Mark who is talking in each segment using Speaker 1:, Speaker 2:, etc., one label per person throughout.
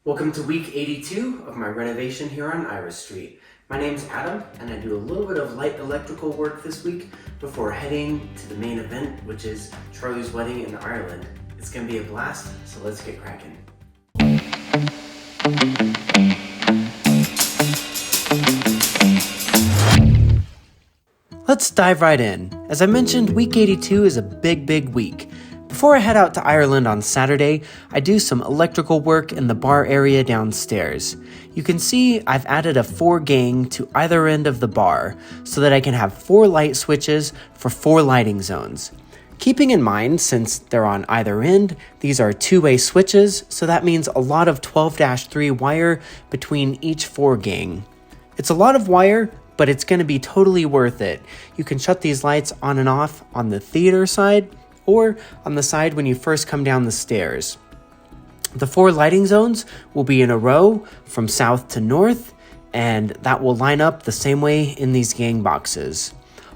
Speaker 1: Welcome to week 82 of my renovation here on Iris Street. My name's Adam and I do a little bit of light electrical work this week before heading to the main event, which is Charlie's wedding in Ireland. It's gonna be a blast, so let's get cracking. Let's dive right in. As I mentioned, week 82 is a big week. Before I head out to Ireland on Saturday, I do some electrical work in the bar area downstairs. You can see I've added a 4-gang to either end of the bar so that I can have 4 light switches for 4 lighting zones. Keeping in mind, since they're on either end, these are 2-way switches, so that means a lot of 12-3 wire between each 4-gang. It's a lot of wire, but it's going to be totally worth it. You can shut these lights on and off on the theater side, or on the side when you first come down the stairs. The 4 lighting zones will be in a row from south to north, and that will line up the same way in these gang boxes.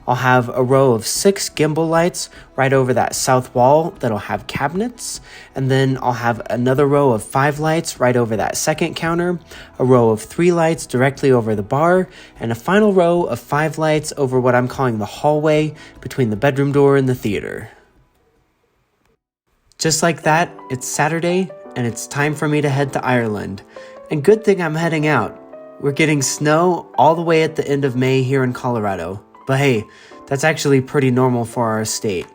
Speaker 1: I'll have a row of 6 gimbal lights right over that south wall that'll have cabinets, and then I'll have another row of 5 lights right over that second counter, a row of 3 lights directly over the bar, and a final row of 5 lights over what I'm calling the hallway between the bedroom door and the theater. Just like that, it's Saturday, and it's time for me to head to Ireland. And good thing I'm heading out. We're getting snow all the way at the end of May here in Colorado. But hey, that's actually pretty normal for our state.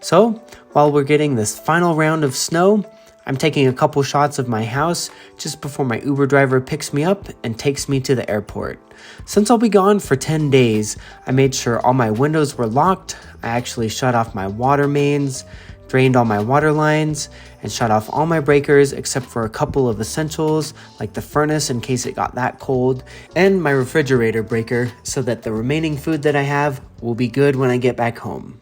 Speaker 1: So, while we're getting this final round of snow, I'm taking a couple shots of my house just before my Uber driver picks me up and takes me to the airport. Since I'll be gone for 10 days, I made sure all my windows were locked. I actually shut off my water mains, drained all my water lines, and shut off all my breakers except for a couple of essentials like the furnace in case it got that cold, and my refrigerator breaker so that the remaining food that I have will be good when I get back home.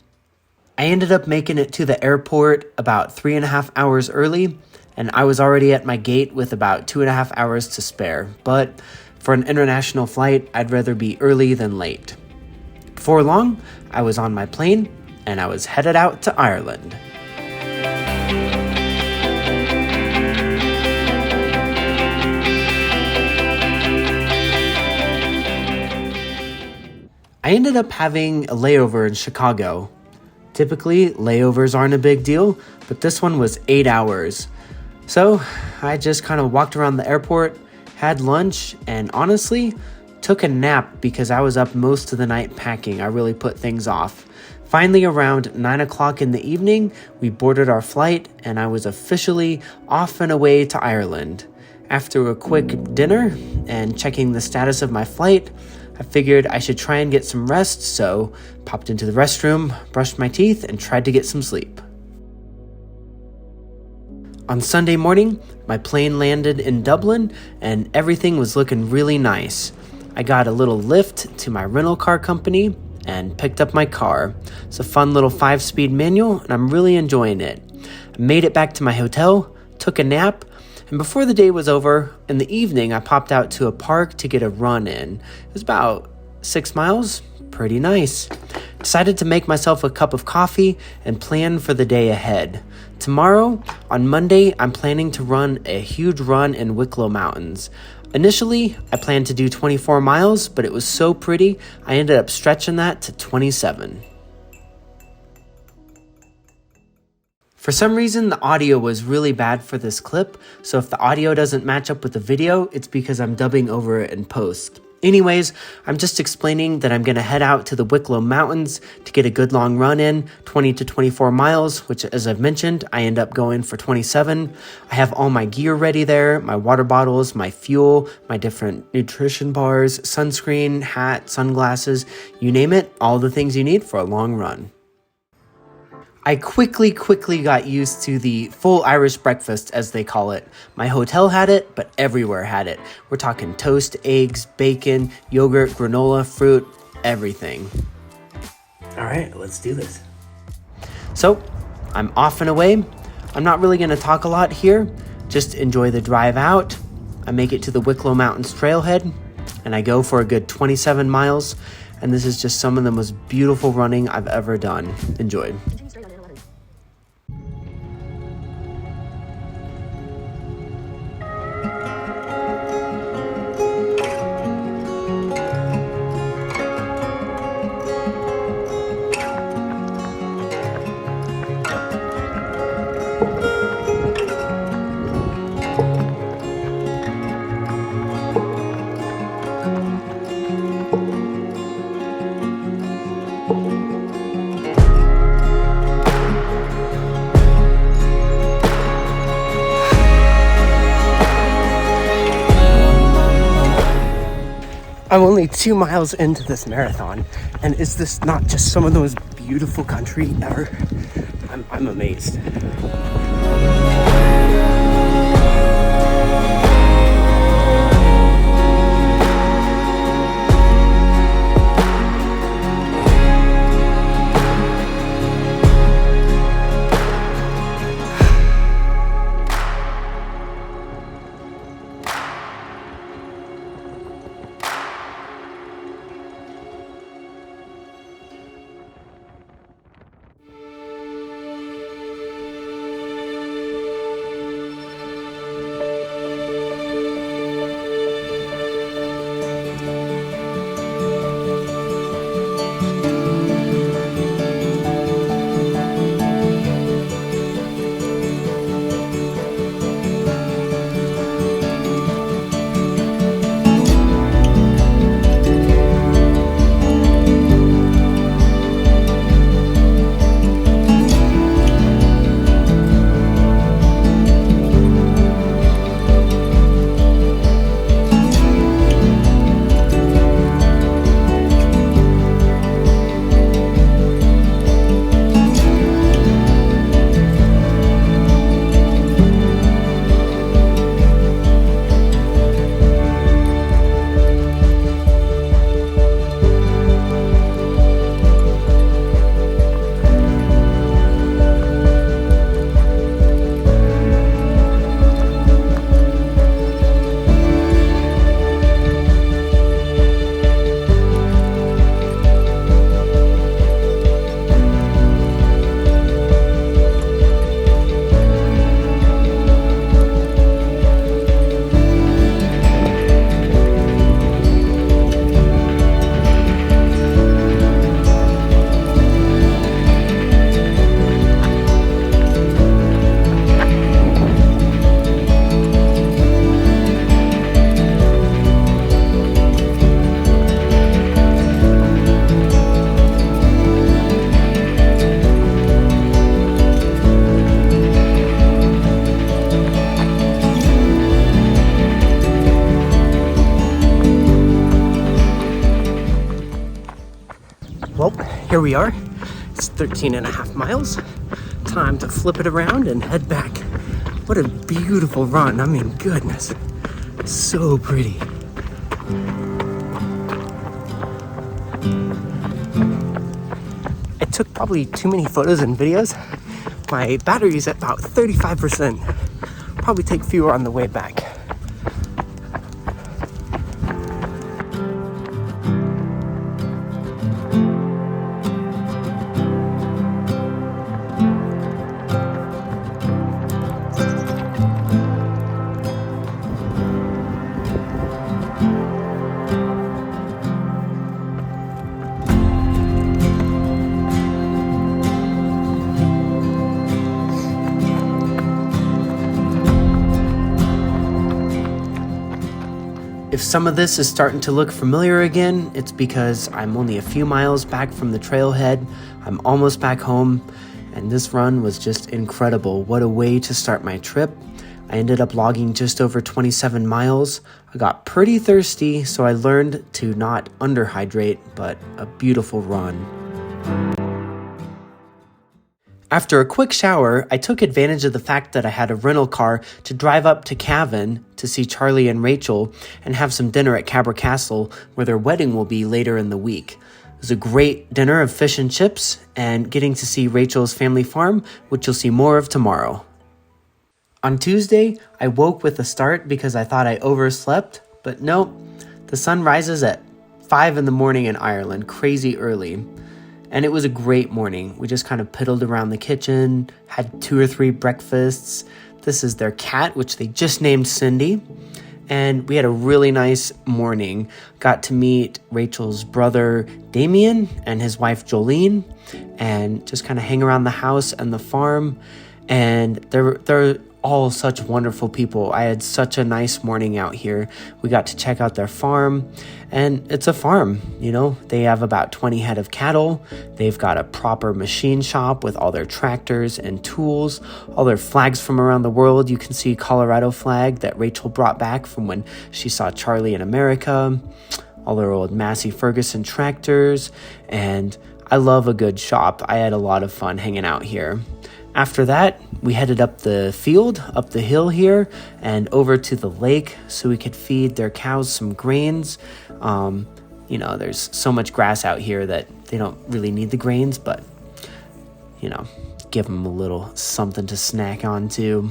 Speaker 1: I ended up making it to the airport about 3.5 hours early, and I was already at my gate with about 2.5 hours to spare, but for an international flight, I'd rather be early than late. Before long, I was on my plane, and I was headed out to Ireland. I ended up having a layover in Chicago. Typically, layovers aren't a big deal, but this one was 8 hours. So I just kind of walked around the airport, had lunch, and honestly, took a nap because I was up most of the night packing. I really put things off. Finally, around 9 o'clock in the evening, we boarded our flight, and I was officially off and away to Ireland. After a quick dinner and checking the status of my flight, I figured I should try and get some rest, so popped into the restroom, brushed my teeth, and tried to get some sleep. On Sunday morning, my plane landed in Dublin, and everything was looking really nice. I got a little lift to my rental car company and picked up my car. It's a fun little 5-speed manual, and I'm really enjoying it. I made it back to my hotel, took a nap, and before the day was over, in the evening, I popped out to a park to get a run in. It was about 6 miles, pretty nice. Decided to make myself a cup of coffee and plan for the day ahead. Tomorrow, on Monday, I'm planning to run a huge run in Wicklow Mountains. Initially, I planned to do 24 miles, but it was so pretty, I ended up stretching that to 27. For some reason, the audio was really bad for this clip, so if the audio doesn't match up with the video, it's because I'm dubbing over it in post. Anyways, I'm just explaining that I'm going to head out to the Wicklow Mountains to get a good long run in, 20 to 24 miles, which, as I've mentioned, I end up going for 27. I have all my gear ready there, my water bottles, my fuel, my different nutrition bars, sunscreen, hat, sunglasses, you name it, all the things you need for a long run. I quickly got used to the full Irish breakfast, as they call it. My hotel had it, but everywhere had it. We're talking toast, eggs, bacon, yogurt, granola, fruit, everything. All right, let's do this. So, I'm off and away. I'm not really going to talk a lot here. Just enjoy the drive out. I make it to the Wicklow Mountains trailhead, and I go for a good 27 miles. And this is just some of the most beautiful running I've ever done. Enjoy. I'm only 2 miles into this marathon, and is this not just some of the most beautiful country ever? I'm amazed. Well, here we are. It's 13 and a half miles. Time to flip it around and head back. What a beautiful run. I mean, goodness, so pretty. I took probably too many photos and videos. My battery's at about 35%. Probably take fewer on the way back. If some of this is starting to look familiar again, it's because I'm only a few miles back from the trailhead. I'm almost back home, and this run was just incredible. What a way to start my trip. I ended up logging just over 27 miles. I got pretty thirsty, so I learned to not underhydrate, but a beautiful run. After a quick shower, I took advantage of the fact that I had a rental car to drive up to Cavan to see Charlie and Rachael and have some dinner at Cabra Castle, where their wedding will be later in the week. It was a great dinner of fish and chips and getting to see Rachel's family farm, which you'll see more of tomorrow. On Tuesday, I woke with a start because I thought I overslept, but nope, the sun rises at 5 in the morning in Ireland, crazy early. And it was a great morning. We just kind of piddled around the kitchen, had 2 or 3 breakfasts. This is their cat, which they just named Cindy. And we had a really nice morning. Got to meet Rachel's brother, Damien, and his wife, Jolene, and just kind of hang around the house and the farm. And they're all such wonderful people. I had such a nice morning out here. We got to check out their farm, and it's a farm, you know. They have about 20 head of cattle. They've got a proper machine shop with all their tractors and tools, all their flags from around the world. You can see Colorado flag that Rachel brought back from when she saw Charlie in America. all their old Massey Ferguson tractors, and I love a good shop. I had a lot of fun hanging out here. After that, we headed up the field, up the hill here, and over to the lake so we could feed their cows some grains. You know, there's so much grass out here that they don't really need the grains, but, you know, give them a little something to snack on too.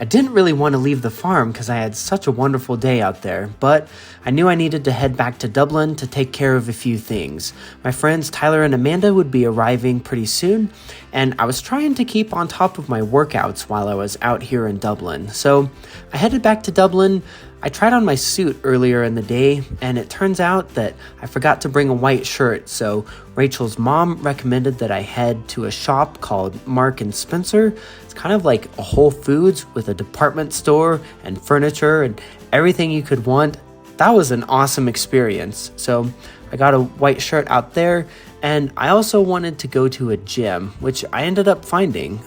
Speaker 1: I didn't really want to leave the farm because I had such a wonderful day out there, but I knew I needed to head back to Dublin to take care of a few things. My friends Tyler and Amanda would be arriving pretty soon, and I was trying to keep on top of my workouts while I was out here in Dublin. So I headed back to Dublin. I tried on my suit earlier in the day, and it turns out that I forgot to bring a white shirt, so Rachel's mom recommended that I head to a shop called Mark & Spencer. It's kind of like a Whole Foods with a department store and furniture and everything you could want. That was an awesome experience. So I got a white shirt out there, and I also wanted to go to a gym, which I ended up finding.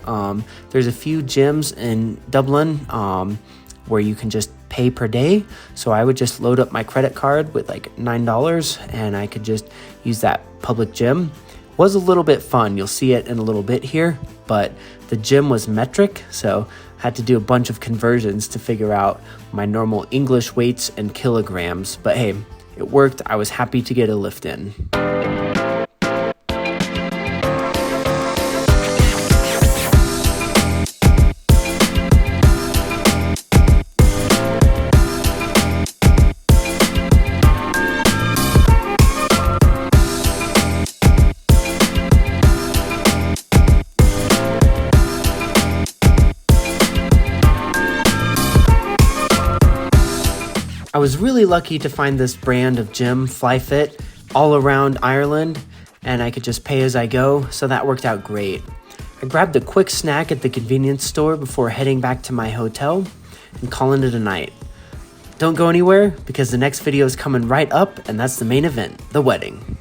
Speaker 1: There's a few gyms in Dublin where you can just pay per day. So I would just load up my credit card with like $9 and I could just use that public gym. It was a little bit fun. You'll see it in a little bit here, but the gym was metric, so I had to do a bunch of conversions to figure out my normal English weights and kilograms. But hey, it worked. I was happy to get a lift in. I was really lucky to find this brand of gym, FlyFit, all around Ireland, and I could just pay as I go, so that worked out great. I grabbed a quick snack at the convenience store before heading back to my hotel and calling it a night. Don't go anywhere, because the next video is coming right up, and that's the main event, the wedding.